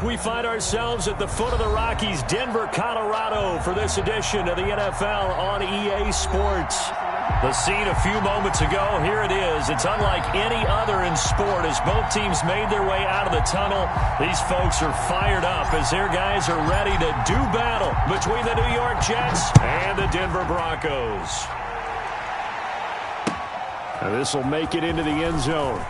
We find ourselves at the foot of the Rockies, Denver, Colorado, for this edition of the NFL on EA Sports. The scene a few moments ago, here it is. It's unlike any other in sport as both teams made their way out of the tunnel. These folks are fired up as their guys are ready to do battle between the New York Jets and the Denver Broncos. And this will make it into the end zone.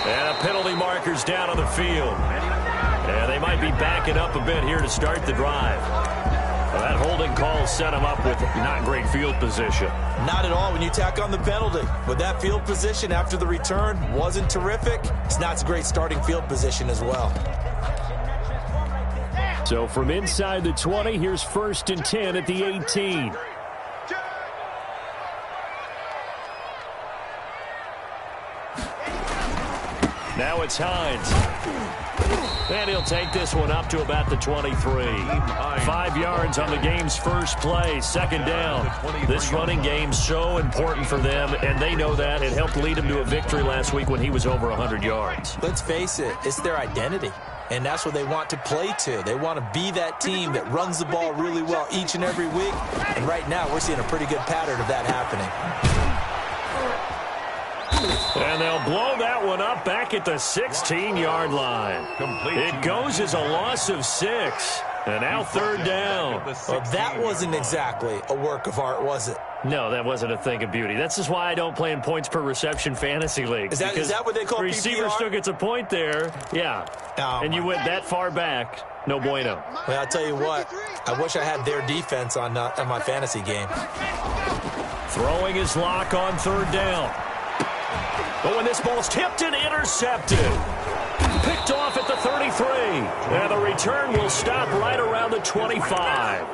And a penalty marker's down on the field. And they might be backing up a bit here to start the drive. Well, that holding call set him up with not great field position. Not at all when you tack on the penalty. With that field position after the return wasn't terrific, it's not a great starting field position as well. So from inside the 20, here's 1st and 10 at the 18. Now it's Hines. And he'll take this one up to about the 23. 5 yards on the game's first play, 2nd down. This running game's so important for them, and they know that. It helped lead them to a victory last week when he was over 100 yards. Let's face it, it's their identity, and that's what they want to play to. They want to be that team that runs the ball really well each and every week, and right now we're seeing a pretty good pattern of that happening. And they'll blow that one up back at the 16-yard line. It goes as a loss of 6. And now 3rd down. Well, that wasn't exactly a work of art, was it? No, that wasn't a thing of beauty. That's just why I don't play in points per reception fantasy leagues. Is that what they call PPR? Receiver still gets a point there. Yeah. And you went that far back. No bueno. Well, I'll tell you what. I wish I had their defense on my fantasy game. Throwing his lock on 3rd down. But when this ball's tipped and intercepted. Picked off at the 33. And the return will stop right around the 25.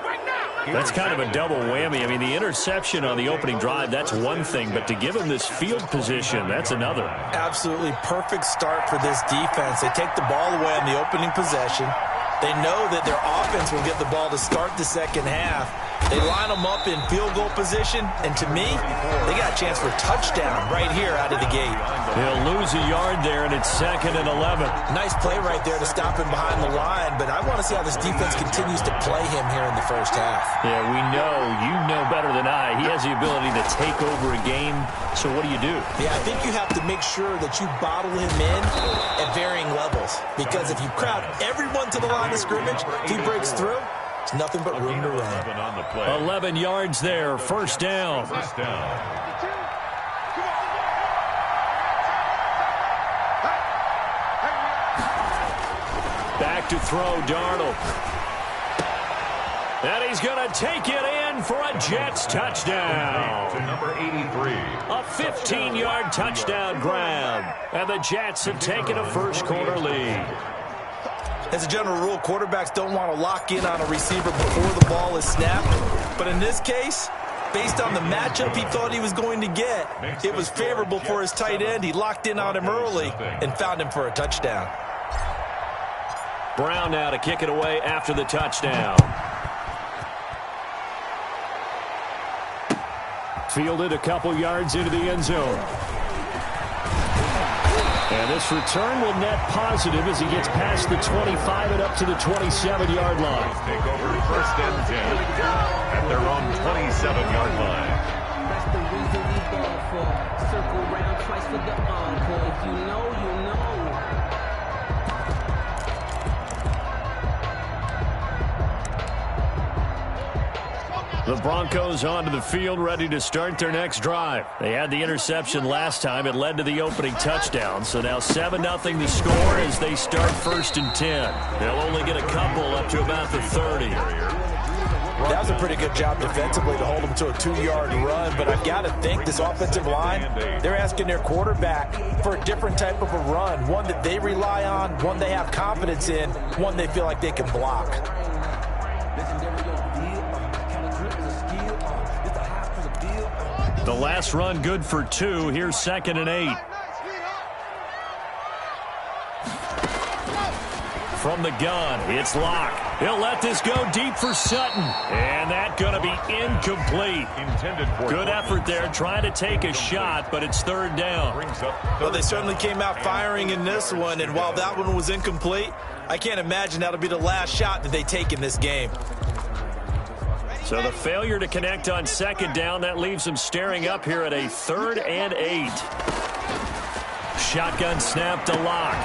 That's kind of a double whammy. I mean, the interception on the opening drive, that's one thing. But to give him this field position, that's another. Absolutely perfect start for this defense. They take the ball away on the opening possession. They know that their offense will get the ball to start the second half. They line them up in field goal position, and to me, they got a chance for a touchdown right here out of the gate. They'll lose a yard there, and it's 2nd and 11. Nice play right there to stop him behind the line, but I want to see how this defense continues to play him here in the first half. Yeah, we know, you know better than I, he has the ability to take over a game, so what do you do? Yeah, I think you have to make sure that you bottle him in at varying levels, because if you crowd everyone to the line of scrimmage, if he breaks through, it's nothing but room to run. 11 yards there, 1st down. Back to throw, Darnold. And he's going to take it in for a Jets touchdown. To number 83. A 15-yard touchdown grab. And the Jets have taken a first-quarter lead. As a general rule, quarterbacks don't want to lock in on a receiver before the ball is snapped. But in this case, based on the matchup he thought he was going to get, it was favorable for his tight end. He locked in on him early and found him for a touchdown. Brown now to kick it away after the touchdown. Fielded a couple yards into the end zone. And this return will net positive as he gets past the 25 and up to the 27-yard line. Take over 1st and 10 at their own 27-yard line. That's the reason we ball for. Circle round twice for the encore. If you know, you know. The Broncos onto the field, ready to start their next drive. They had the interception last time. It led to the opening touchdown. So now 7-0 the score as they start 1st and 10. They'll only get a couple up to about the 30. That was a pretty good job defensively to hold them to a 2-yard run, but I've got to think this offensive line, they're asking their quarterback for a different type of a run, one that they rely on, one they have confidence in, one they feel like they can block. The last run good for 2. Here's 2nd and 8. From the gun, it's Locke. He'll let this go deep for Sutton. And that's going to be incomplete. Good effort there trying to take a shot, but it's third down. Well, they certainly came out firing in this one, and while that one was incomplete, I can't imagine that'll be the last shot that they take in this game. So the failure to connect on second down, that leaves them staring up here at a 3rd and 8. Shotgun snap to Lock.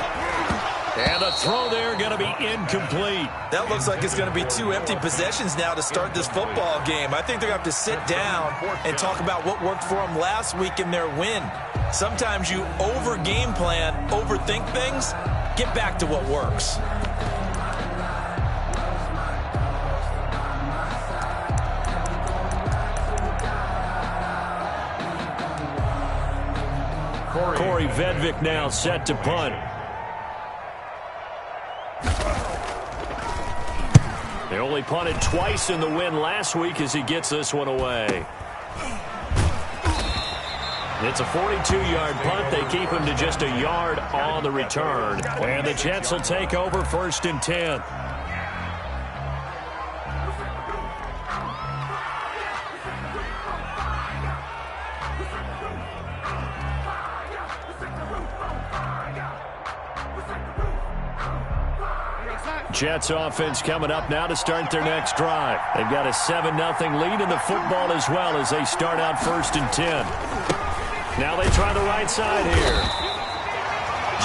And the throw there going to be incomplete. That looks like it's going to be 2 empty possessions now to start this football game. I think they're going to have to sit down and talk about what worked for them last week in their win. Sometimes you over-game plan, overthink things. Get back to what works. Corey Vedvik now set to punt. They only punted twice in the win last week as he gets this one away. It's a 42-yard punt. They keep him to just a yard on the return. And the Jets will take over 1st and 10. Jets offense coming up now to start their next drive. They've got a 7-0 lead in the football as well as they start out 1st and 10. Now they try the right side here.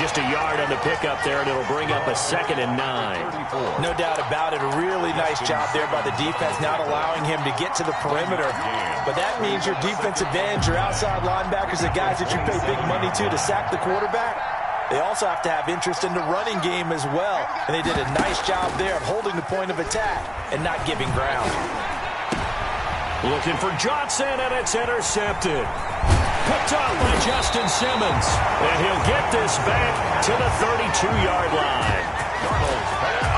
Just a yard on the pickup there, and it'll bring up a 2nd and 9. No doubt about it. A really nice job there by the defense, not allowing him to get to the perimeter. But that means your defensive ends, your outside linebackers, the guys that you pay big money to sack the quarterback, they also have to have interest in the running game as well. And they did a nice job there of holding the point of attack and not giving ground. Looking for Johnson, and it's intercepted. Picked up by Justin Simmons. And he'll get this back to the 32-yard line.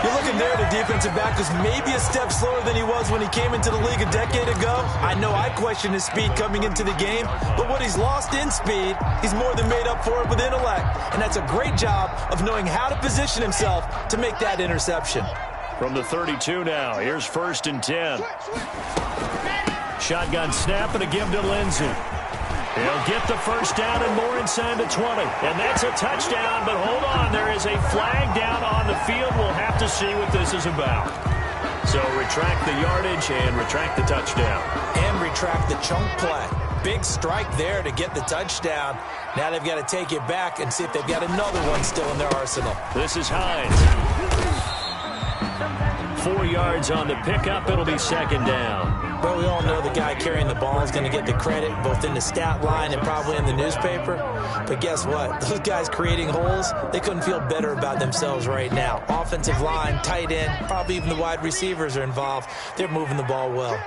You're looking there, the defensive back was maybe a step slower than he was when he came into the league a decade ago. I know I questioned his speed coming into the game, but what he's lost in speed, he's more than made up for it with intellect. And that's a great job of knowing how to position himself to make that interception. From the 32 now, here's 1st and 10. Shotgun snap and a give to Lindsey. He'll get the first down and more inside the 20. And that's a touchdown, but hold on. There is a flag down on the field. We'll have to see what this is about. So retract the yardage and retract the touchdown. And retract the chunk play. Big strike there to get the touchdown. Now they've got to take it back and see if they've got another one still in their arsenal. This is Hines. 4 yards on the pickup. It'll be 2nd down. Well, we all know the guy carrying the ball is going to get the credit both in the stat line and probably in the newspaper. But guess what? Those guys creating holes, they couldn't feel better about themselves right now. Offensive line, tight end, probably even the wide receivers are involved. They're moving the ball well.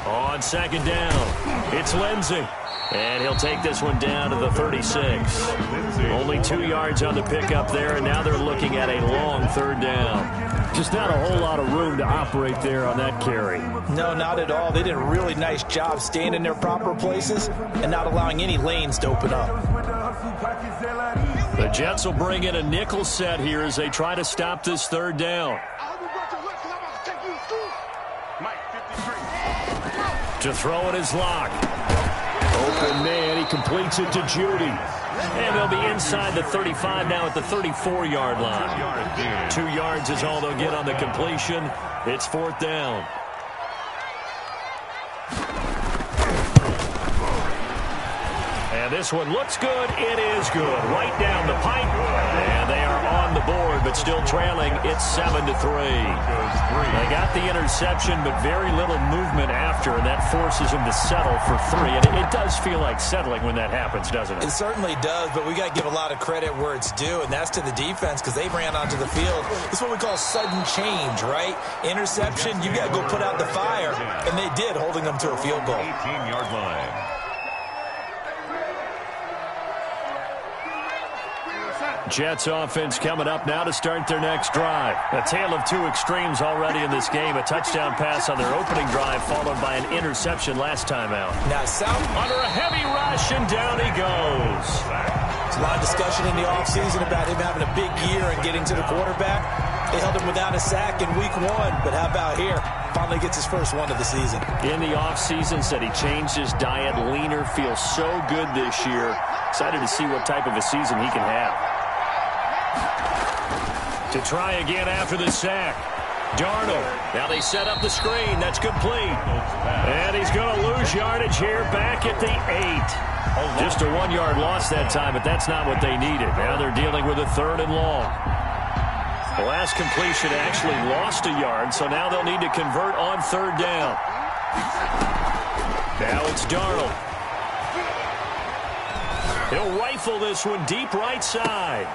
On 2nd down, it's Lindsey. And he'll take this one down to the 36. Only 2 yards on the pickup there, and now they're looking at a long 3rd down. Just not a whole lot of room to operate there on that carry. No, not at all. They did a really nice job staying in their proper places and not allowing any lanes to open up. The Jets will bring in a nickel set here as they try to stop this 3rd down. To throw it is Lock. Open man, he completes it to Judy. And they'll be inside the 35 now at the 34-yard line. 2 yards is all they'll get on the completion. It's 4th down. And this one looks good. It is good. Right down the pipe. And they are on the board, but still trailing. It's 7-3. They got the interception, but very little movement after, and that forces them to settle for 3. And it does feel like settling when that happens, doesn't it? It certainly does, but we got to give a lot of credit where it's due, and that's to the defense because they ran onto the field. It's what we call sudden change, right? Interception, you got to go put out the fire, and they did, holding them to a field goal. 18-yard line. Jets offense coming up now to start their next drive. A tale of 2 extremes already in this game. A touchdown pass on their opening drive followed by an interception last time out. Now South under a heavy rush, and down he goes. There's a lot of discussion in the offseason about him having a big year and getting to the quarterback. They held him without a sack in week 1, but how about here? Finally gets his first one of the season. In the offseason, said he changed his diet, leaner, feels so good this year. Excited to see what type of a season he can have. To try again after the sack. Darnold. Now they set up the screen. That's complete. And he's going to lose yardage here back at the 8. Just a 1-yard loss that time, but that's not what they needed. Now they're dealing with a 3rd and long. The last completion actually lost a yard, so now they'll need to convert on 3rd down. Now it's Darnold. He'll rifle this one deep right side.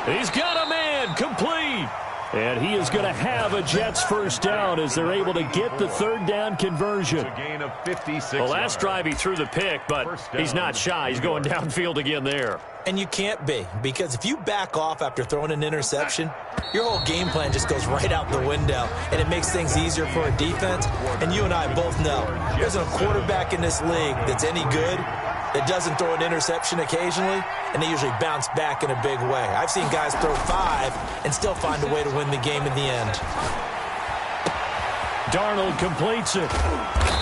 He's got a man, complete. And he is going to have a Jets first down as they're able to get the 3rd down conversion. A gain of 56 The last drive he threw the pick, but he's not shy. He's going downfield again there. And you can't be, because if you back off after throwing an interception, your whole game plan just goes right out the window, and it makes things easier for a defense. And you and I both know there's a quarterback in this league that's any good that doesn't throw an interception occasionally, and they usually bounce back in a big way. I've seen guys throw 5 and still find a way to win the game in the end. Darnold completes it.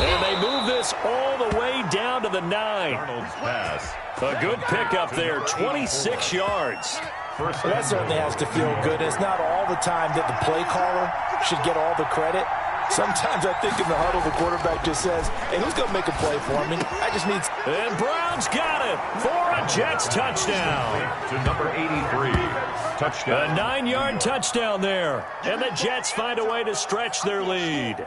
And they move this all the way down to the 9. Darnold's pass. A good pickup there, 26 yards. That certainly has to feel good. It's not all the time that the play caller should get all the credit. Sometimes I think in the huddle, the quarterback just says, hey, who's going to make a play for me? I just need... And Brown's got it for a Jets touchdown. To number 83. Touchdown. A 9-yard touchdown there. And the Jets find a way to stretch their lead.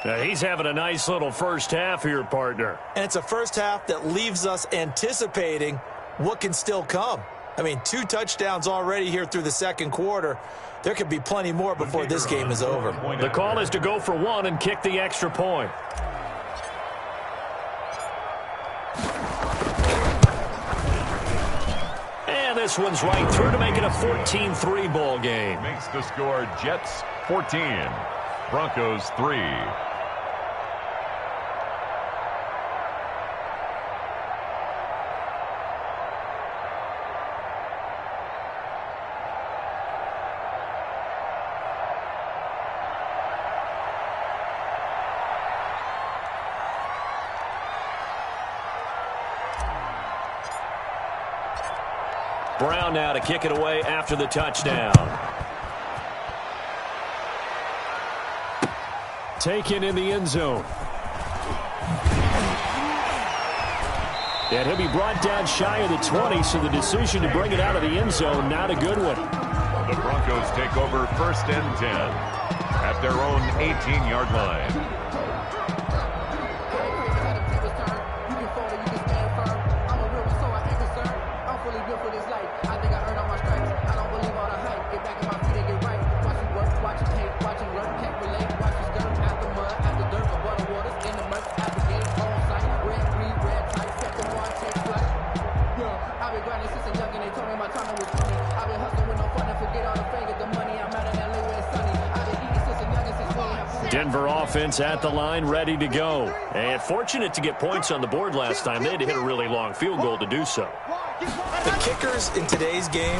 Now, he's having a nice little first half here, partner. And it's a first half that leaves us anticipating what can still come. I mean, 2 touchdowns already here through the second quarter. There could be plenty more before this game is over. The call is to go for 1 and kick the extra point. And this one's right through to make it a 14-3 ball game. Makes the score Jets 14, Broncos 3. Brown now to kick it away after the touchdown. Taken in the end zone. And he'll be brought down shy of the 20, so the decision to bring it out of the end zone, not a good one. The Broncos take over 1st and 10 at their own 18-yard line. Denver offense at the line, ready to go. And fortunate to get points on the board last time. They had to hit a really long field goal to do so. The kickers in today's game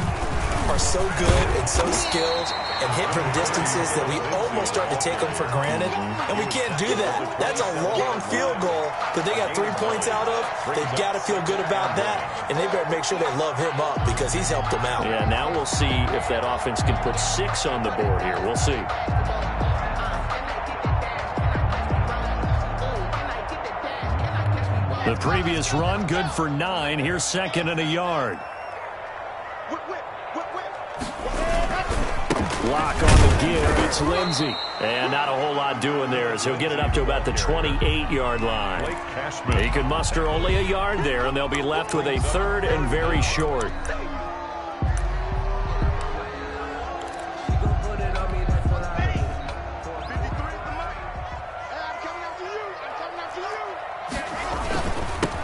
are so good and so skilled and hit from distances that we almost start to take them for granted, and we can't do that. That's a long field goal that they got 3 points out of. They've got to feel good about that, and they better make sure they love him up because he's helped them out. Yeah, now we'll see if that offense can put 6 on the board here. We'll see. The previous run, good for 9. Here's 2nd and a yard. Lock on the give. It's Lindsey. And not a whole lot doing there as he'll get it up to about the 28-yard line. He can muster only a yard there, and they'll be left with a 3rd and very short.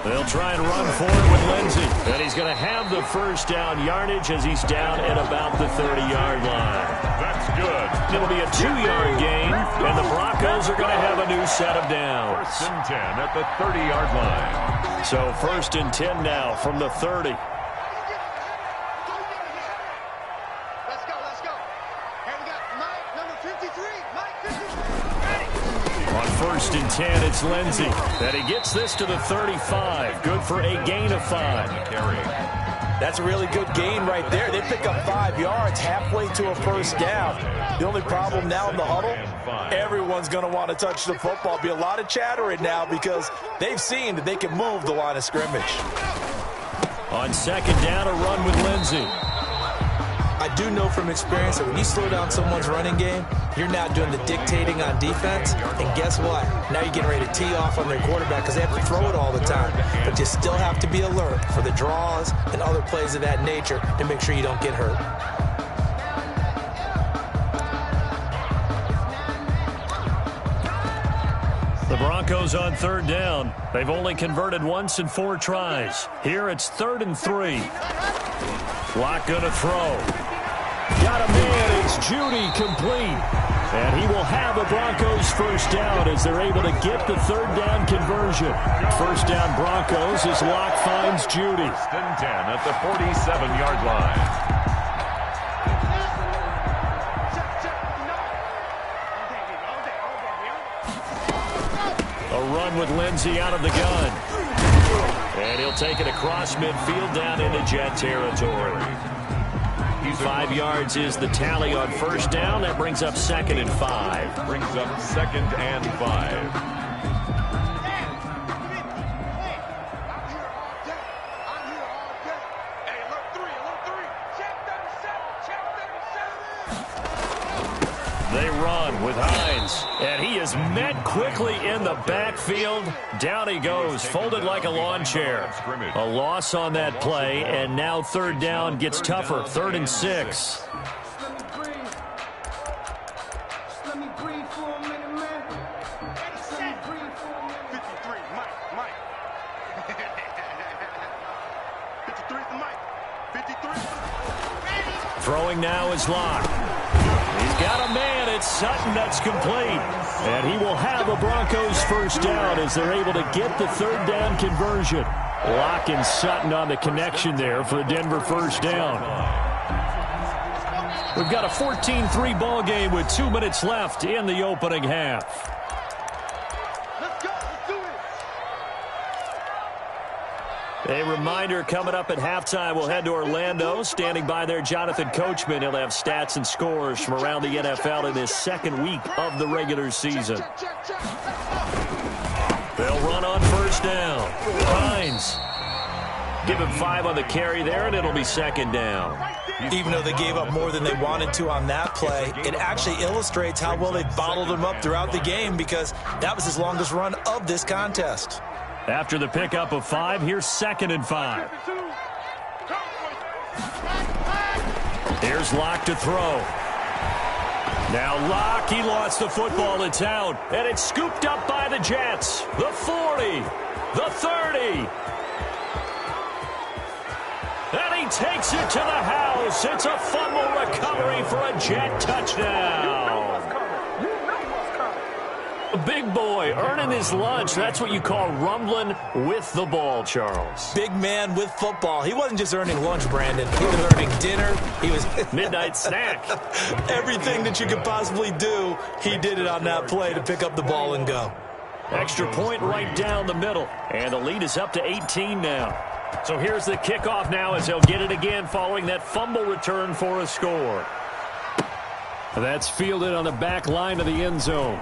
They'll try and run for it with Lindsey. And he's going to have the first down yardage as he's down at about the 30-yard line. That's good. It'll be a 2-yard gain, and the Broncos are going to have a new set of downs. 1st and 10 at the 30-yard line. So 1st and 10 now from the 30. Let's go. Hey, we got 9 first and 10, it's Lindsey. And he gets this to the 35. Good for a gain of 5. That's a really good gain right there. They pick up 5 yards halfway to a first down. The only problem now in the huddle, everyone's going to want to touch the football. Be a lot of chattering now because they've seen that they can move the line of scrimmage. On second down, a run with Lindsey. I do know from experience that when you slow down someone's running game, you're now doing the dictating on defense. And guess what? Now you're getting ready to tee off on their quarterback because they have to throw it all the time. But you still have to be alert for the draws and other plays of that nature to make sure you don't get hurt. The Broncos on third down. They've only converted once in 4 tries. Here it's 3rd and 3. Lock gonna throw. Got a man. It's Judy complete. And he will have a Broncos first down as they're able to get the 3rd down conversion. First down Broncos as Lock finds Judy. 1st and 10 at the 47-yard line. With Lindsey out of the gun. And he'll take it across midfield down into Jet territory. 5 yards is the tally on first down. That brings up 2nd and 5. Brings up 2nd and 5. They run with Hines, and he is met quickly in the backfield. Down he goes, folded like a lawn chair. A loss on that play, and now 3rd down gets tougher. 3rd and 6. Throwing now is Lock. He's got a man. It's Sutton that's complete. And he will have a Broncos first down as they're able to get the 3rd down conversion. Lock and Sutton on the connection there for a Denver first down. We've got a 14-3 ball game with 2 minutes left in the opening half. A reminder, coming up at halftime, we'll head to Orlando. Standing by there, Jonathan Coachman. He'll have stats and scores from around the NFL in this 2nd week of the regular season. They'll run on first down. Hines. Give him 5 on the carry there, and it'll be 2nd down. Even though they gave up more than they wanted to on that play, it actually illustrates how well they bottled him up throughout the game because that was his longest run of this contest. After the pickup of 5, here's 2nd and 5. Here's Lock to throw. Now Lock, he lost the football. It's out, and it's scooped up by the Jets. The 40, the 30. And he takes it to the house. It's a fumble recovery for a Jet touchdown. A big boy earning his lunch. That's what you call rumbling with the ball, Charles. Big man with football. He wasn't just earning lunch, Brandon. He was earning dinner. He was midnight snack. Everything that you could possibly do, he did it on that play to pick up the ball and go. Extra point right down the middle. And the lead is up to 18 now. So here's the kickoff now as they'll get it again following that fumble return for a score. That's fielded on the back line of the end zone.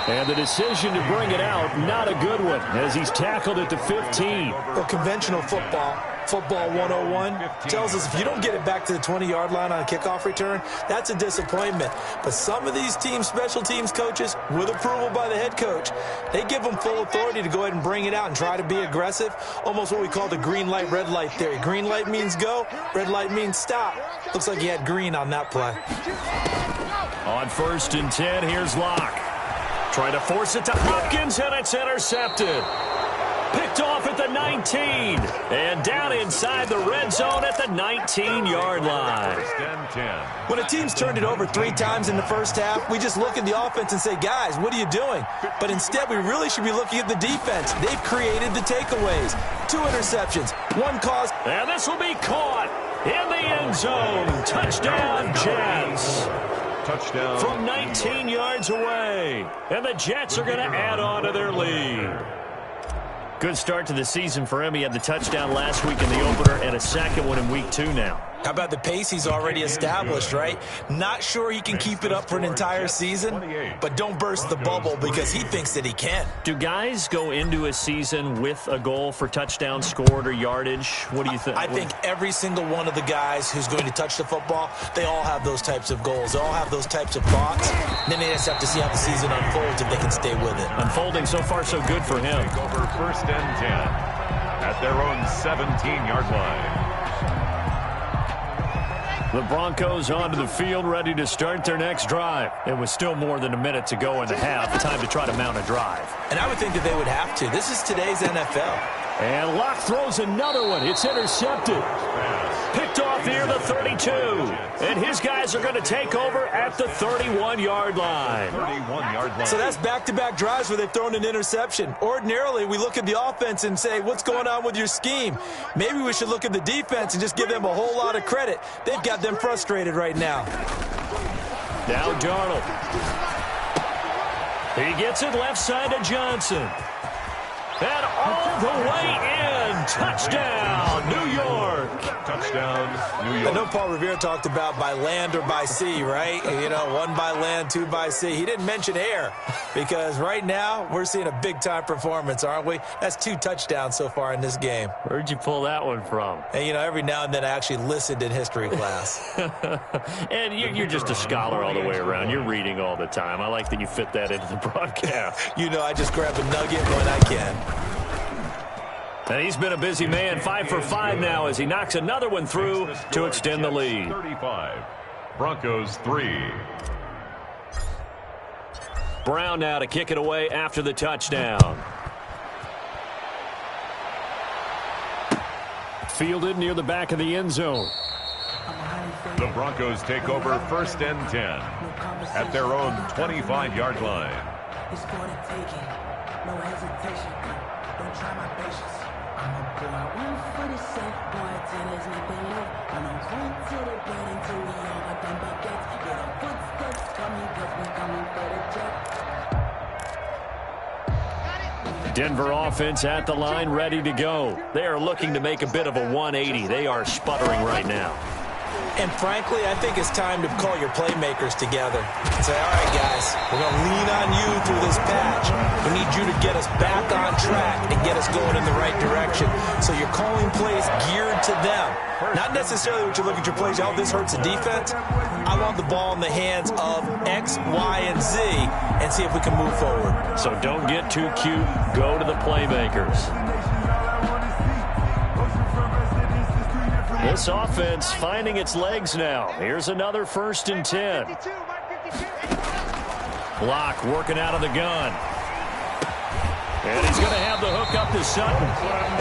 And the decision to bring it out, not a good one, as he's tackled at the 15. Well, conventional football 101, tells us if you don't get it back to the 20-yard line on a kickoff return, that's a disappointment. But some of these team special teams coaches, with approval by the head coach, they give them full authority to go ahead and bring it out and try to be aggressive, almost what we call the green light, red light theory. Green light means go, red light means stop. Looks like he had green on that play. On 1st and 10, here's Locke. Trying to force it to Hopkins, and it's intercepted. Picked off at the 19, and down inside the red zone at the 19-yard line. When a team's turned it over 3 times in the first half, we just look at the offense and say, guys, what are you doing? But instead, we really should be looking at the defense. They've created the takeaways. 2 interceptions, 1 cause. And this will be caught in the end zone. Touchdown, Jets. Touchdown. From 19 yards away. And the Jets are going to add on to their lead. Good start to the season for him. He had the touchdown last week in the opener and a second one in week 2 now. How about the pace he's already established, right? Not sure he can keep it up for an entire season, but don't burst the bubble because he thinks that he can. Do guys go into a season with a goal for touchdown scored or yardage? What do you think? I think every single one of the guys who's going to touch the football, they all have those types of goals. They all have those types of thoughts. And then they just have to see how the season unfolds if they can stay with it. Unfolding so far so good for him. Take over 1st and 10 at their own 17-yard line. The Broncos onto the field, ready to start their next drive. It was still more than a minute to go in the half. Time to try to mount a drive. And I would think that they would have to. This is today's NFL. And Locke throws another one. It's intercepted. Picked off near the 32. And his guys are going to take over at the 31-yard line. 31-yard line. So that's back-to-back drives where they've thrown an interception. Ordinarily, we look at the offense and say, what's going on with your scheme? Maybe we should look at the defense and just give them a whole lot of credit. They've got them frustrated right now. Now Darnold. He gets it left side to Johnson. And all the way in. Touchdown, New York. Touchdown, New York. I know Paul Revere talked about by land or by sea, right? You know, 1 by land, 2 by sea. He didn't mention air because right now we're seeing a big-time performance, aren't we? That's 2 touchdowns so far in this game. Where'd you pull that one from? And, you know, every now and then I actually listened in history class. And you're just a scholar all the way around. You're reading all the time. I like that you fit that into the broadcast. You know, I just grab a nugget when I can. And he's been a busy man, 5 for 5 now as he knocks another one through to extend the lead. 35. Broncos 3. Brown now to kick it away after the touchdown. Fielded near the back of the end zone. The Broncos take over 1st and 10 at their own 25-yard line. It's for the taking. No hesitation. Don't try my patience. I'm a boy, one for the safe, boy, till there's nothing left. I'm a run to the bed until we all got them baguettes. Yeah, the footsteps coming, cause we coming for the jet. Denver offense at the line, ready to go. They are looking to make a bit of a 180. They are sputtering right now. And frankly, I think it's time to call your playmakers together and say, all right, guys, we're going to lean on you through this patch. We need you to get us back on track and get us going in the right direction. So you're calling plays geared to them. Not necessarily what you look at your plays, oh, this hurts the defense. I want the ball in the hands of X, Y, and Z and see if we can move forward. So don't get too cute. Go to the playmakers. This offense finding its legs now. Here's another 1st and 10. Locke working out of the gun. And he's going to have the hook up to Sutton.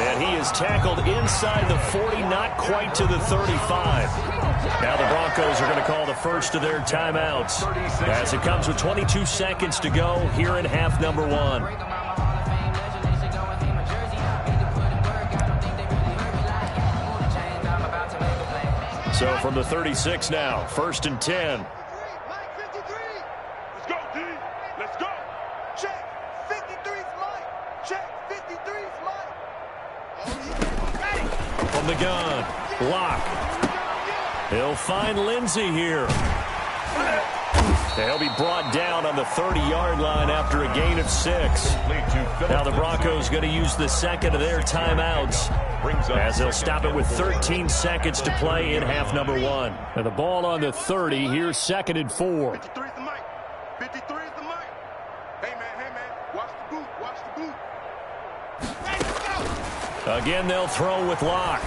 And he is tackled inside the 40, not quite to the 35. Now the Broncos are going to call the first of their timeouts as it comes with 22 seconds to go here in half number 1. So from the 36 now, 1st and 10. Let's go, D. Let's go. Check. 53's Mike. Check. 53's Mike. Got it. From the gun, Locke. He'll find Lindsey here. They'll be brought down on the 30-yard line after a gain of 6. Now the Broncos going to use the second of their timeouts as they'll stop it with 13 seconds to play in half number 1. And the ball on the 30. Here's 2nd and 4. 53 is the mic. 53 is the mic. Hey, man. Watch the boot. Watch the boot. Let's go. Again, they'll throw with Locke.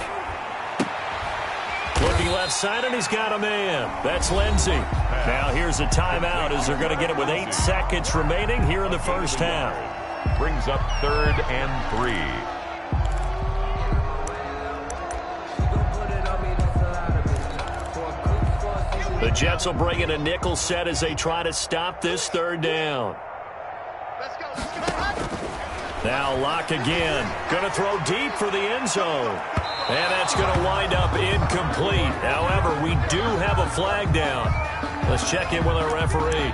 Looking left side, and he's got a man. That's Lindsey. Now here's a timeout as they're going to get it with 8 seconds remaining here in the first half. Brings up 3rd and 3. The Jets will bring in a nickel set as they try to stop this 3rd down. Let's go. Now Locke again. Going to throw deep for the end zone. And that's going to wind up incomplete. However, we do have a flag down. Let's check in with our referee.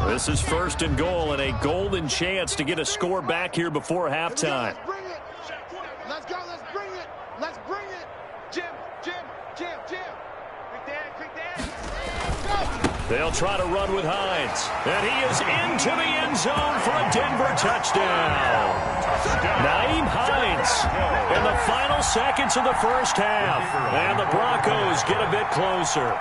This is 1st and goal and a golden chance to get a score back here before halftime. Let's bring it. Let's go. Let's bring it. Let's bring it. Jim. Quick dad. Go. They'll try to run with Hines. And he is into the end zone for a Denver touchdown. Nyheim Hines in the final seconds of the first half. And the Broncos get a bit closer.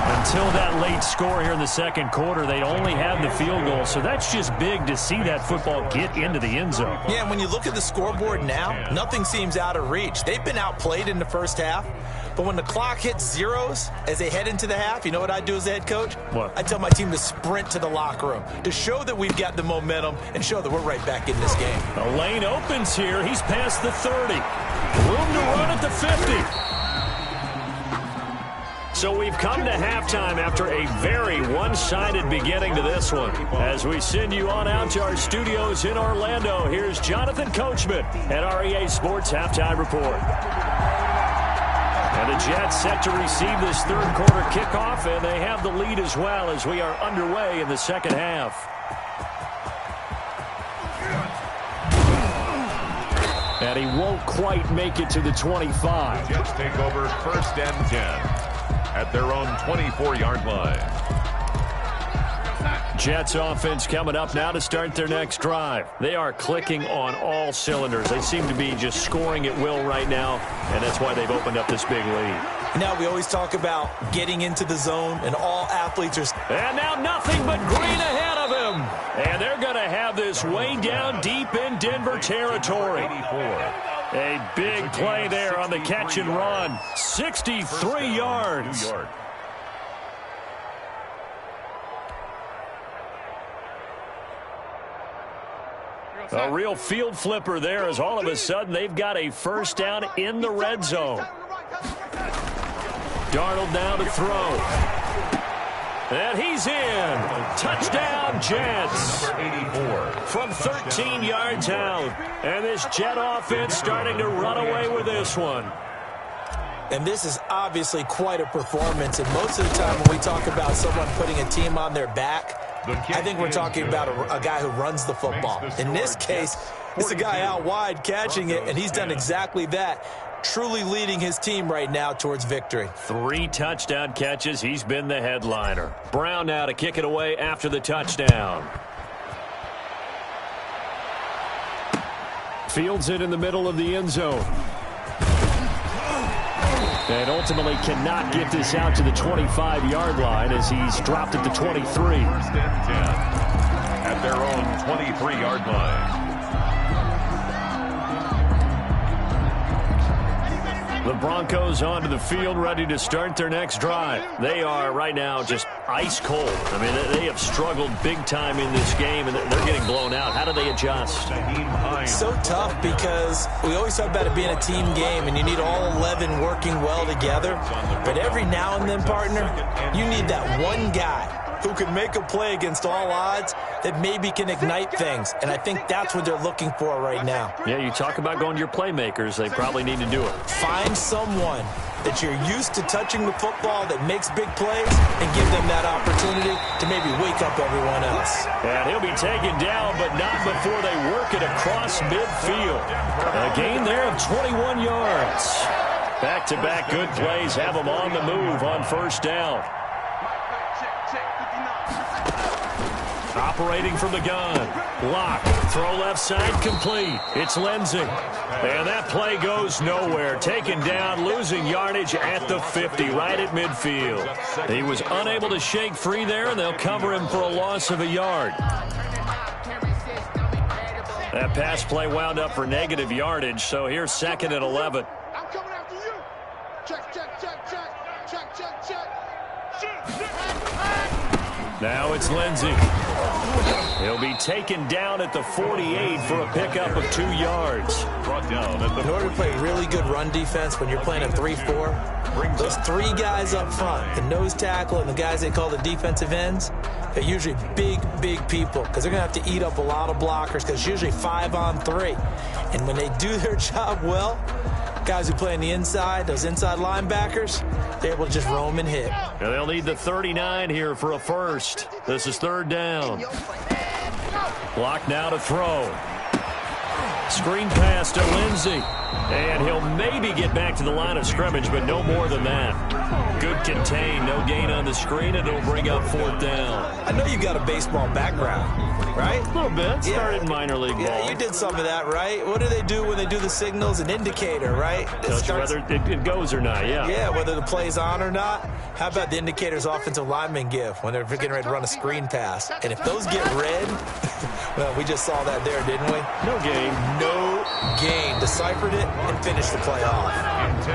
Until that late score here in the second quarter, they only have the field goal. So that's just big to see that football get into the end zone. Yeah, and when you look at the scoreboard now, nothing seems out of reach. They've been outplayed in the first half. But when the clock hits zeros as they head into the half, you know what I do as a head coach? What? I tell my team to sprint to the locker room to show that we've got the momentum and show that we're right back in this game. The lane opens here. He's past the 30. Room to run at the 50. So we've come to halftime after a very one-sided beginning to this one. As we send you on out to our studios in Orlando, here's Jonathan Coachman at our EA Sports Halftime Report. And the Jets set to receive this third quarter kickoff, and they have the lead as well as we are underway in the second half. And he won't quite make it to the 25. Jets take over 1st and 10 at their own 24-yard line. Jets offense coming up now to start their next drive. They are clicking on all cylinders. They seem to be just scoring at will right now, and that's why they've opened up this big lead. Now we always talk about getting into the zone, and all athletes are... And now nothing but green ahead of him. And they're going to have this way down deep in Denver territory. 84. A big play there on the catch and run. 63 yards. A real field flipper there as all of a sudden they've got a first down in the red zone. Darnold now to throw. And he's in. Touchdown, Jets. From 13 yards out. And this Jet offense starting to run away with this one. And this is obviously quite a performance. And most of the time when we talk about someone putting a team on their back, I think we're talking about a guy who runs the football. In this case, it's a guy out wide catching it, and he's done exactly that. Truly leading his team right now towards victory. 3 touchdown catches. He's been the headliner. Brown now to kick it away after the touchdown. Fields it in the middle of the end zone. And ultimately cannot get this out to the 25-yard line as he's dropped at the 23. 1st and 10 at their own 23-yard line. The Broncos onto the field ready to start their next drive. They are right now just ice cold. I mean, they have struggled big time in this game, and they're getting blown out. How do they adjust? So tough because we always talk about it being a team game, and you need all 11 working well together. But every now and then, partner, you need that one guy who can make a play against all odds that maybe can ignite things. And I think that's what they're looking for right now. Yeah, you talk about going to your playmakers. They probably need to do it. Find someone that you're used to touching the football that makes big plays and give them that opportunity to maybe wake up everyone else. And he'll be taken down, but not before they work it across midfield. A gain there of 21 yards. Back-to-back good plays have them on the move on first down. Operating from the gun. Lock. Throw left side complete. It's Lindsey. And that play goes nowhere. Taken down, losing yardage at the 50, right at midfield. He was unable to shake free there, and they'll cover him for a loss of a yard. That pass play wound up for negative yardage, so here's 2nd and 11. I'm coming after you. Check. Now it's Lindsey. He'll be taken down at the 48 for a pickup of 2 yards. Brought down at the In order to play really good run defense when you're playing a 3-4, those 3 guys up front, the nose tackle and the guys they call the defensive ends, They're usually big people because they're going to have to eat up a lot of blockers because it's usually 5-on-3. And when they do their job well, guys who play on the inside, those inside linebackers, they're able to just roam and hit. Now they'll need the 39 here for a first. This is third down. Block now to throw. Screen pass to Lindsey. And he'll maybe get back to the line of scrimmage, but no more than that. Good contain, no gain on the screen, and it'll bring up fourth down. I know you got a baseball background, right? A little bit. Started in minor league ball. Yeah, you did some of that, right? What do they do when they do the signals? An indicator, right? Tells you whether it goes or not, yeah. Yeah, whether the play's on or not. How about the indicators offensive linemen give when they're getting ready to run a screen pass? And if those get red, well, we just saw that there, didn't we? No gain. No gain. Deciphered it and finished the play off.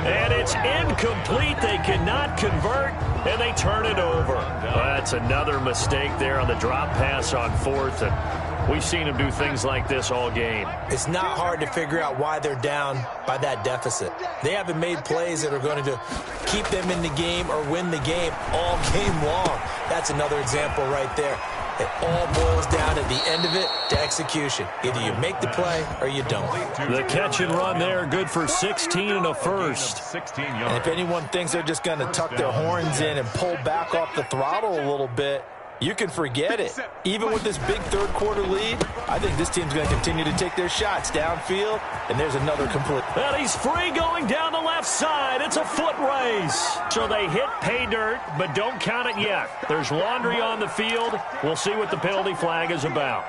And it's incomplete. They cannot convert, and they turn it over. That's another mistake there on the drop pass on fourth, and we've seen them do things like this all game. It's not hard to figure out why they're down by that deficit. They haven't made plays that are going to keep them in the game or win the game all game long. That's another example right there. It all boils down at the end of it to execution. Either you make the play or you don't. The catch and run there, good for 16 and a first. 16 yards. And if anyone thinks they're just going to tuck their horns in and pull back off the throttle a little bit, you can forget it. Even with this big third-quarter lead, I think this team's going to continue to take their shots downfield, and there's another complete. And he's free going down the left side. It's a foot race. So they hit pay dirt, but don't count it yet. There's laundry on the field. We'll see what the penalty flag is about.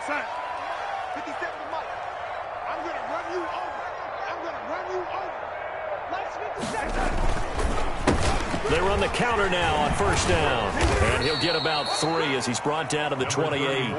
Son, 57 to Mike. I'm going to run you over. I'm going to run you over. Let's 57. They run the counter now on first down. And he'll get about 3 as he's brought down to the 28.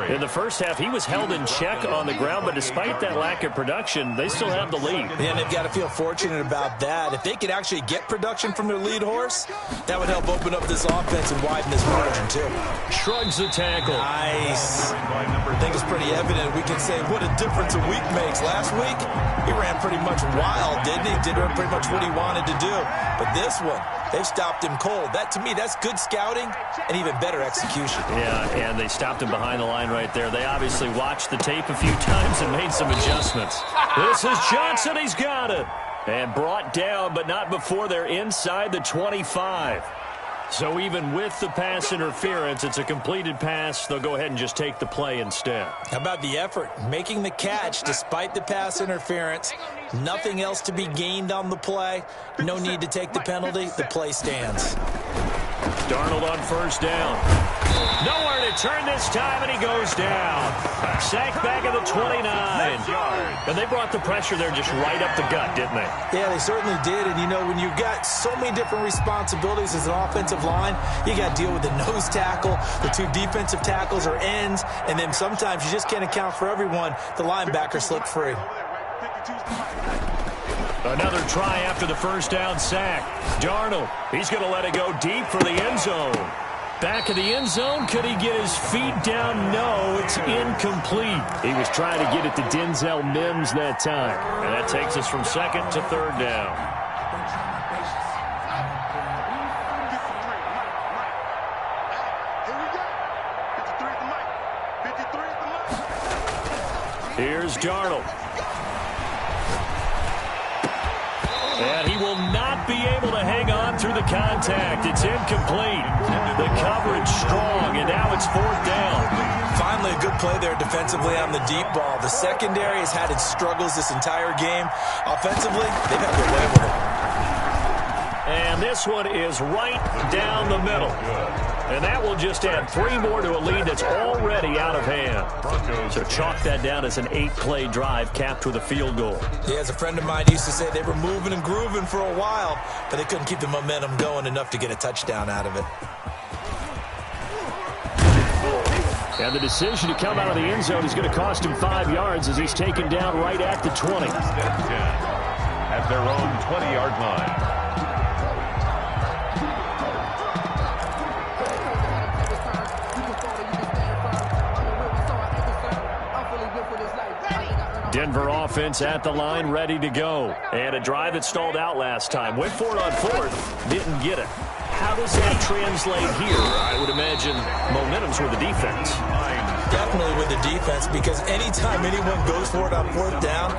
In the first half, he was held in check on the ground, but despite that lack of production, they still have the lead. And they've got to feel fortunate about that. If they could actually get production from their lead horse, that would help open up this offense and widen this margin, too. Shrugs the tackle. Nice. I think it's pretty evident. We can say what a difference a week makes. Last week, he ran pretty much wild, didn't he? Did pretty much what he wanted to do. But this one, they stopped him cold. That, to me, that's good scouting and even better execution. Yeah, and they stopped him behind the line right there. They obviously watched the tape a few times and made some adjustments. This is Johnson. He's got it. And brought down, but not before they're inside the 25. So even with the pass interference, it's a completed pass. They'll go ahead and just take the play instead. How about the effort? Making the catch despite the pass interference. Nothing else to be gained on the play. No need to take the penalty. The play stands. Darnold on first down. Nowhere to turn this time, and he goes down. Sacked back at the 29. And they brought the pressure there just right up the gut, didn't they? Yeah, they certainly did. And, you know, when you've got so many different responsibilities as an offensive line, you got to deal with the nose tackle, the 2 defensive tackles or ends, and then sometimes you just can't account for everyone. The linebacker slipped free. Another try after the first down sack. Darnold, he's going to let it go deep for the end zone. Back of the end zone, could he get his feet down? No, it's incomplete. He was trying to get it to Denzel Mims that time. And that takes us from second to third down. Here's Darnold. And he will not be able to hang on through the contact. It's incomplete. The coverage strong, and now it's fourth down. Finally, a good play there defensively on the deep ball. The secondary has had its struggles this entire game. Offensively, they've had their way with it. And this one is right down the middle. And that will just add 3 more to a lead that's already out of hand. So chalk that down as an 8-play drive capped with a field goal. Yeah, as a friend of mine used to say, they were moving and grooving for a while, but they couldn't keep the momentum going enough to get a touchdown out of it. And the decision to come out of the end zone is going to cost him 5 yards as he's taken down right at the 20. At their own 20-yard line. Denver offense at the line, ready to go. And a drive that stalled out last time. Went for it on fourth, didn't get it. How does that translate here? I would imagine momentum's with the defense. Definitely with the defense, because anytime anyone goes for it on fourth down,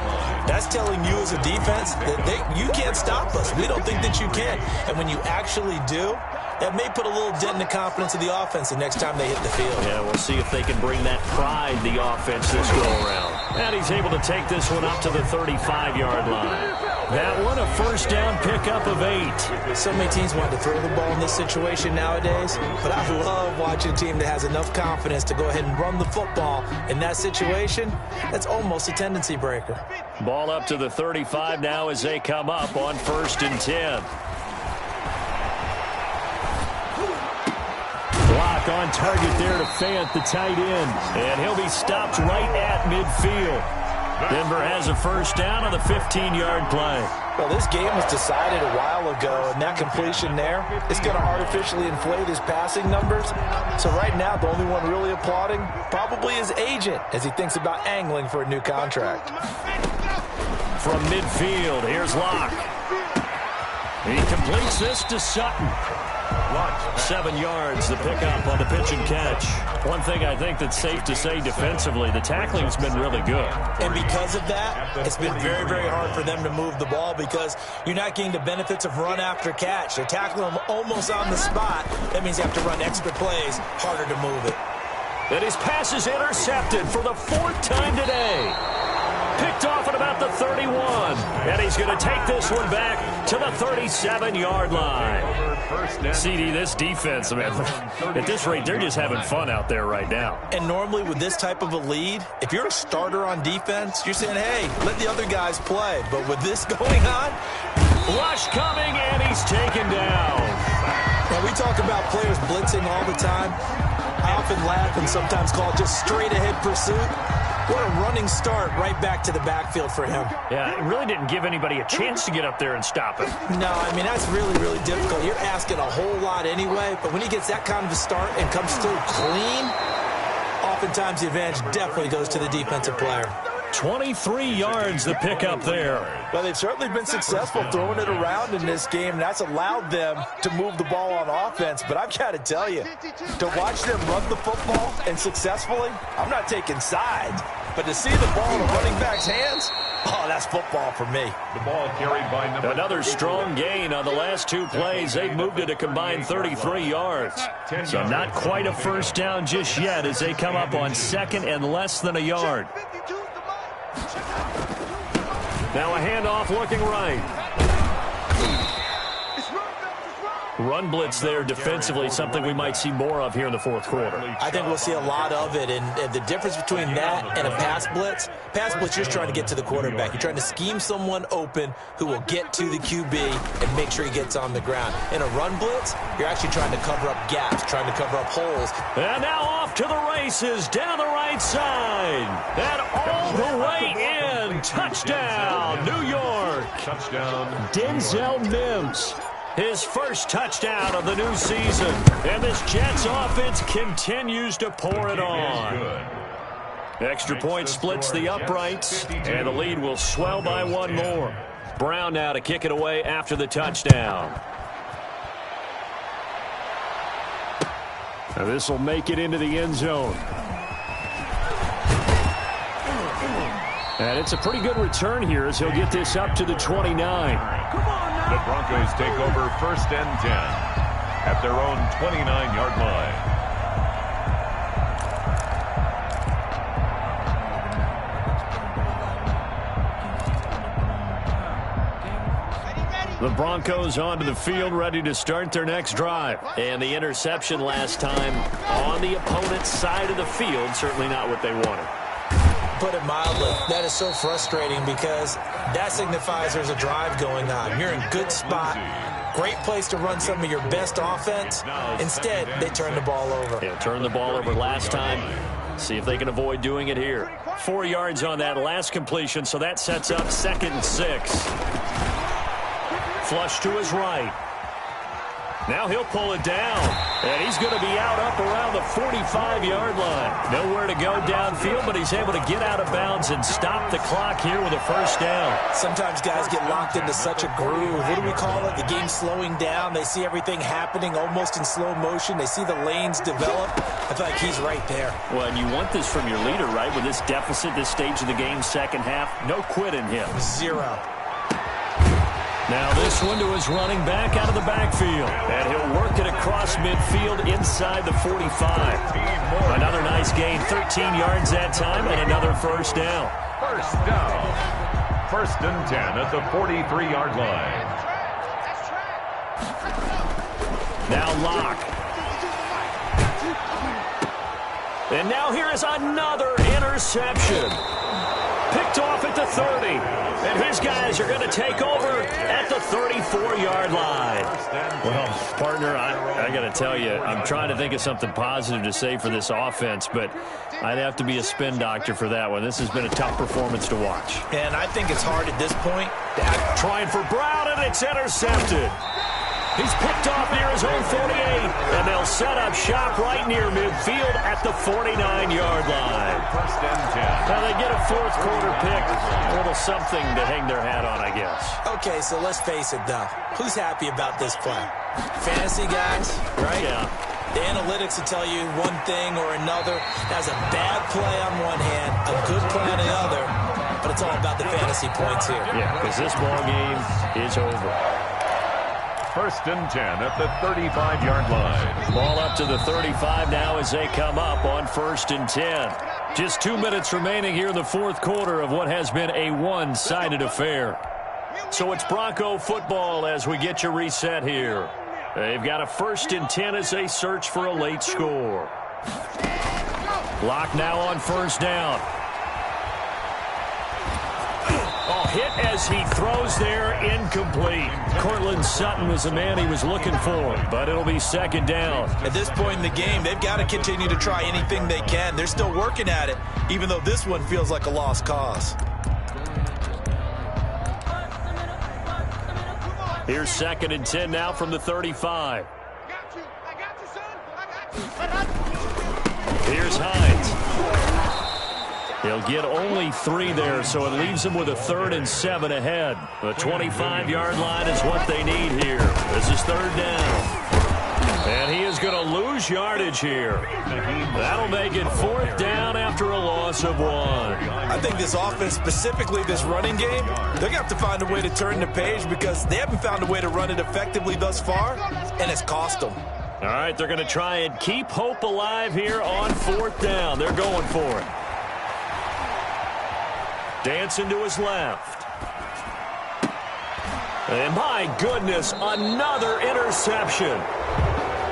that's telling you as a defense that you can't stop us. We don't think that you can. And when you actually do, that may put a little dent in the confidence of the offense the next time they hit the field. Yeah, we'll see if they can bring that pride, the offense, this go-around. And he's able to take this one up to the 35-yard line. That one, a first down pickup of 8. So many teams want to throw the ball in this situation nowadays, but I love watching a team that has enough confidence to go ahead and run the football. In that situation, that's almost a tendency breaker. Ball up to the 35 now as they come up on 1st and 10. Block on target there to Fant, the tight end. And he'll be stopped right at midfield. Denver has a first down on the 15-yard play. Well, this game was decided a while ago, and that completion there is going to artificially inflate his passing numbers. So right now, the only one really applauding probably his agent as he thinks about angling for a new contract. From midfield, here's Locke. He completes this to Sutton. 7 yards, the pickup on the pitch and catch. One thing I think that's safe to say defensively, the tackling's been really good. And because of that, it's been very, very hard for them to move the ball because you're not getting the benefits of run after catch. They're tackling them almost on the spot. That means you have to run extra plays, harder to move it. And his pass is intercepted for the 4th time today. Picked off at about the 31. And he's going to take this one back to the 37-yard line. CD, this defense, man, at this rate, they're just having fun out there right now. And normally with this type of a lead, if you're a starter on defense, you're saying, hey, let the other guys play. But with this going on, rush coming, and he's taken down. Now, we talk about players blitzing all the time. I often laugh and sometimes call it just straight-ahead pursuit. What a running start right back to the backfield for him. Yeah, it really didn't give anybody a chance to get up there and stop him. No, I mean, that's really, really difficult. You're asking a whole lot anyway, but when he gets that kind of a start and comes through clean, oftentimes the advantage definitely goes to the defensive player. 23 yards the pickup there. Well, they've certainly been successful throwing it around in this game, and that's allowed them to move the ball on offense. But I've got to tell you, to watch them run the football and successfully, I'm not taking sides. But to see the ball in a running back's hands, oh, that's football for me. The ball carried by number Another strong gain on the last 2 plays. They've moved it a combined 33 yards. So not quite a first down just yet as they come up on 2nd and less than a yard. Now a handoff looking right. Run blitz there defensively, something we might see more of here in the 4th quarter. I think we'll see a lot of it, and the difference between that and a pass blitz, you're just trying to get to the quarterback. You're trying to scheme someone open who will get to the QB and make sure he gets on the ground. In a run blitz, you're actually trying to cover up gaps, trying to cover up holes. And now off to the races, down the right side, and all the way in. Touchdown, New York. touchdown. Denzel Mims. His first touchdown of the new season. And this Jets offense continues to pour it on. Extra point splits the uprights, and the lead will swell by 1 more. Brown now to kick it away after the touchdown. Now this will make it into the end zone. And it's a pretty good return here as he'll get this up to the 29. The Broncos take over 1st and 10 at their own 29-yard line. The Broncos onto the field, ready to start their next drive. And the interception last time on the opponent's side of the field, certainly not what they wanted. Put it mildly, that is so frustrating because that signifies there's a drive going on. You're in a good spot, great place to run some of your best offense. Instead, they turn the ball over. Yeah, turned the ball over last time. See if they can avoid doing it here. 4 yards on that last completion, so that sets up 2nd and 6. Flush to his right. Now he'll pull it down. And he's going to be out up around the 45-yard line. Nowhere to go downfield, but he's able to get out of bounds and stop the clock here with a first down. Sometimes guys get locked into such a groove. What do we call it? The game's slowing down. They see everything happening almost in slow motion. They see the lanes develop. I feel like he's right there. Well, and you want this from your leader, right? With this deficit, this stage of the game, second half, no quit in him. 0. Now this one to his running back out of the backfield. And he'll work it across midfield inside the 45. Another nice gain, 13 yards that time, and another first down. First down. First and 10 at the 43-yard line. Now Locke. And now here is another interception. Picked off at the 30. And his guys are going to take over at the 34-yard line. Well, partner, I got to tell you, I'm trying to think of something positive to say for this offense, but I'd have to be a spin doctor for that one. This has been a tough performance to watch. And I think it's hard at this point. Trying for Brown, and it's intercepted. He's picked off near his own 48, and they'll set up shop right near midfield at the 49-yard line. First and 10. Now they get a fourth quarter pick, a little something to hang their hat on, I guess. Okay, so let's face it, though. Who's happy about this play? Fantasy guys, right? Yeah. The analytics will tell you one thing or another. That's a bad play on one hand, a good play on the other, but it's all about the fantasy points here. Yeah, because this ball game is over. First and 10 at the 35-yard line. Ball up to the 35 now as they come up on first and 10. Just 2 minutes remaining here in the fourth quarter of what has been a one-sided affair. So it's Bronco football as we get you reset here. They've got a first and 10 as they search for a late score. Locke now on first down. Oh, hit as he throws there, incomplete. Cortland Sutton was the man he was looking for, but it'll be second down. At this point in the game, they've got to continue to try anything they can. They're still working at it, even though this one feels like a lost cause. Here's second and 10 now from the 35. Here's Hines. He'll get only 3 there, so it leaves them with a 3rd and 7 ahead. The 25-yard line is what they need here. This is third down. And he is going to lose yardage here. That'll make it fourth down after a loss of 1. I think this offense, specifically this running game, they're going to have to find a way to turn the page because they haven't found a way to run it effectively thus far, and it's cost them. All right, they're going to try and keep hope alive here on fourth down. They're going for it. Dancing to his left. And my goodness, another interception.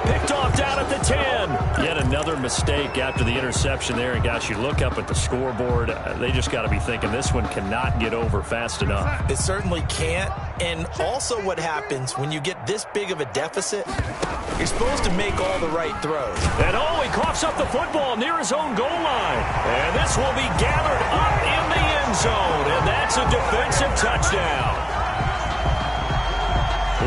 Picked off down at the 10. Yet another mistake after the interception there. And gosh, you look up at the scoreboard, they just got to be thinking this one cannot get over fast enough. It certainly can't. And also what happens when you get this big of a deficit, you're supposed to make all the right throws. And oh, he coughs up the football near his own goal line. And this will be gathered up in the end zone. And that's a defensive touchdown.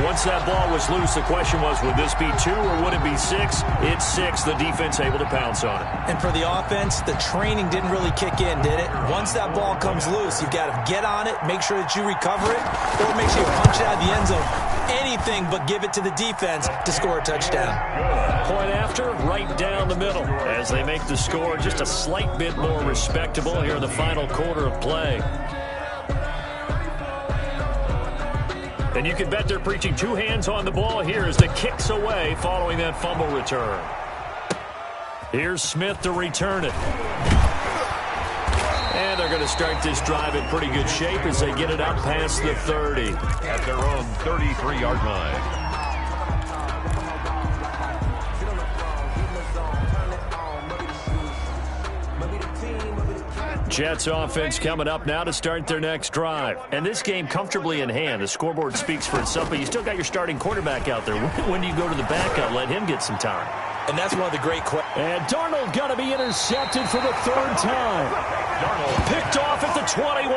Once that ball was loose, the question was, would this be 2 or would it be 6? It's 6. The defense able to pounce on it. And for the offense, the training didn't really kick in, did it? Once that ball comes loose, you've got to get on it, make sure that you recover it, or make sure you punch it out of the end zone. Anything but give it to the defense to score a touchdown. Point after, right down the middle, as they make the score just a slight bit more respectable here in the final quarter of play. And you can bet they're preaching 2 hands on the ball here as the kick's away following that fumble return. Here's Smith to return it. And they're going to start this drive in pretty good shape as they get it up past the 30. At their own 33-yard line. Jets offense coming up now to start their next drive. And this game comfortably in hand. The scoreboard speaks for itself, but you still got your starting quarterback out there. When do you go to the backup? Let him get some time. And that's one of the great questions. And Darnold going to be intercepted for the 3rd time. Darnold picked off at the 21.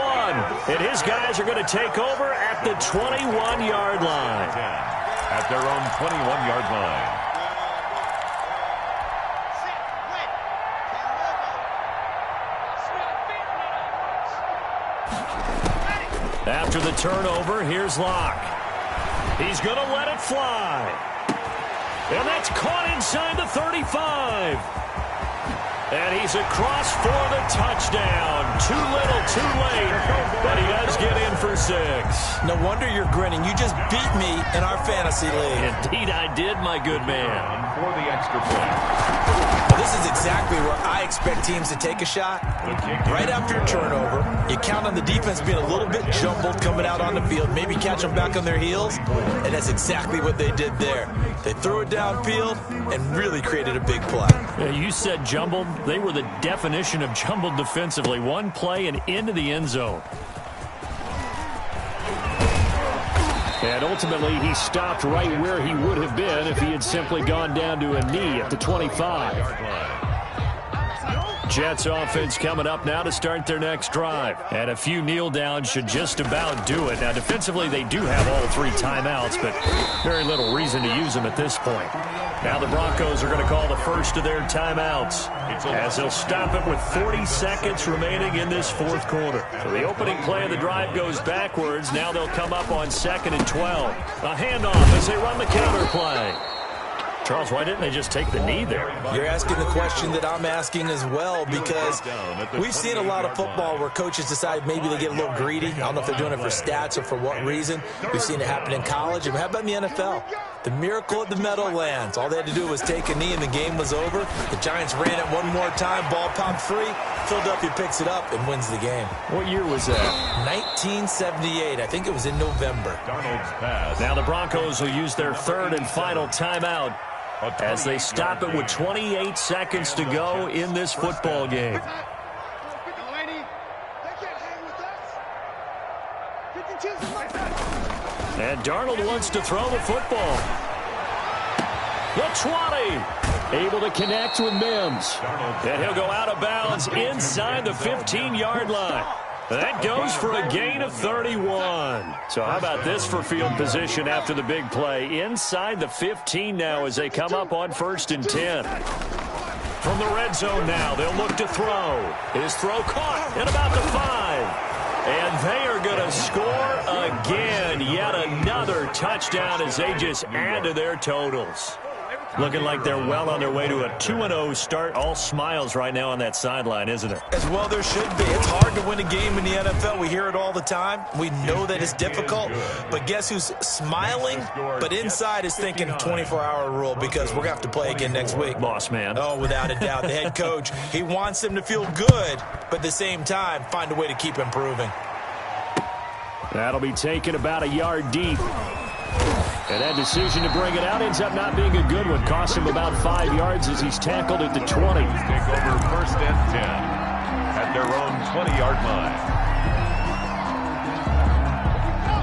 And his guys are going to take over at the 21-yard line. At their own 21-yard line. After the turnover, here's Locke. He's going to let it fly. And that's caught inside the 35. And he's across for the touchdown. Too little, too late. But he does get in for 6. No wonder you're grinning. You just beat me in our fantasy league. Indeed I did, my good man. For the extra point. Well, this is exactly where I expect teams to take a shot. Right after a turnover, you count on the defense being a little bit jumbled coming out on the field, maybe catch them back on their heels, and that's exactly what they did there. They threw it downfield and really created a big play. Yeah, you said jumbled. They were the definition of jumbled defensively. One play and into the end zone. And ultimately, he stopped right where he would have been if he had simply gone down to a knee at the 25. Jets offense coming up now to start their next drive. And a few kneel downs should just about do it. Now, defensively, they do have all 3 timeouts, but very little reason to use them at this point. Now the Broncos are going to call the first of their timeouts as they'll stop it with 40 seconds remaining in this fourth quarter. So the opening play of the drive goes backwards. Now they'll come up on 2nd and 12. A handoff as they run the counter play. Charles, why didn't they just take the knee there? You're asking the question that I'm asking as well, because we've seen a lot of football where coaches decide maybe they get a little greedy. I don't know if they're doing it for stats or for what reason. We've seen it happen in college. And how about in the NFL? The miracle at the Meadowlands. All they had to do was take a knee and the game was over. The Giants ran it one more time. Ball popped free. Philadelphia picks it up and wins the game. What year was that? 1978. I think it was in November. Now the Broncos will use their 3rd and final timeout as they stop it with 28 seconds to go in this football game. And Darnold wants to throw the football. The 20. Able to connect with Mims. And he'll go out of bounds inside the 15-yard line. That goes for a gain of 31. So how about this for field position after the big play? Inside the 15 now as they come up on 1st and 10. From the red zone now, they'll look to throw. His throw caught at about the 5. And they are going to score again. Yet another touchdown as they just add to their totals. Looking like they're well on their way to a 2-0 start. All smiles right now on that sideline, isn't it? As well there should be. It's hard to win a game in the NFL. We hear it all the time. We know that it's difficult. But guess who's smiling? But inside is thinking 24-hour rule, because we're going to have to play again next week. Boss man. Oh, without a doubt. The head coach, he wants them to feel good, but at the same time, find a way to keep improving. That'll be taken about a yard deep. And that decision to bring it out ends up not being a good one. Cost him about 5 yards as he's tackled at the 20. Take over 1st and 10 at their own 20-yard line.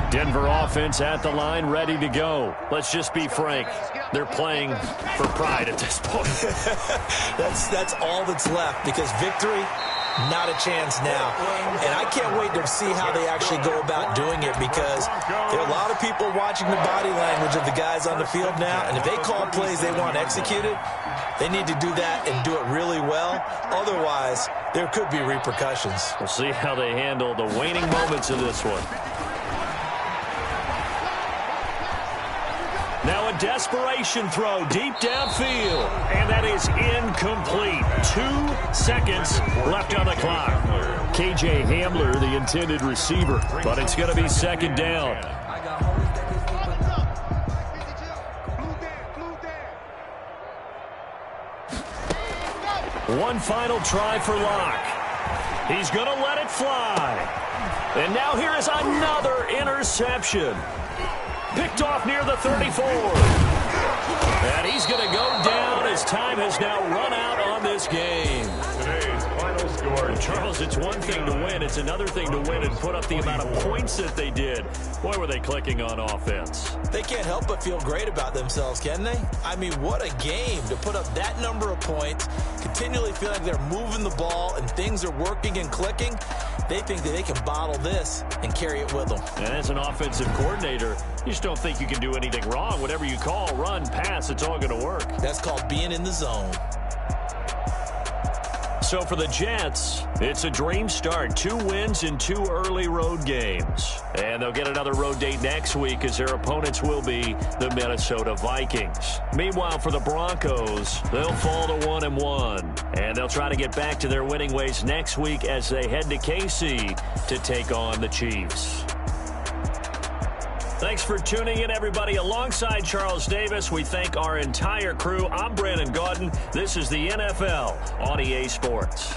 Denver offense at the line, ready to go. Let's just be frank. They're playing for pride at this point. That's all that's left, because victory, not a chance now. And I can't wait to see how they actually go about doing it, because there are a lot of people watching the body language of the guys on the field now, and if they call plays they want executed, they need to do that and do it really well. Otherwise, there could be repercussions. We'll see how they handle the waning moments of this one. Now a desperation throw deep downfield. And that is incomplete. 2 seconds left on the clock. KJ Hamler, the intended receiver. But it's going to be 2nd down. One final try for Locke. He's going to let it fly. And now here is another interception. Picked off near the 34. And he's going to go down as time has now run out on this game. Today's final score. Charles, it's one thing to win. It's another thing to win and put up the amount of points that they did. Boy, were they clicking on offense. They can't help but feel great about themselves, can they? I mean, what a game to put up that number of points, continually feel like they're moving the ball and things are working and clicking. They think that they can bottle this and carry it with them. And as an offensive coordinator, you just don't think you can do anything wrong. Whatever you call, run, pass, it's all going to work. That's called being in the zone. So for the Jets, it's a dream start. 2 wins in 2 early road games. And they'll get another road date next week as their opponents will be the Minnesota Vikings. Meanwhile, for the Broncos, they'll fall to 1-1. And they'll try to get back to their winning ways next week as they head to KC to take on the Chiefs. Thanks for tuning in, everybody. Alongside Charles Davis, we thank our entire crew. I'm Brandon Gaudin. This is the NFL on EA Sports.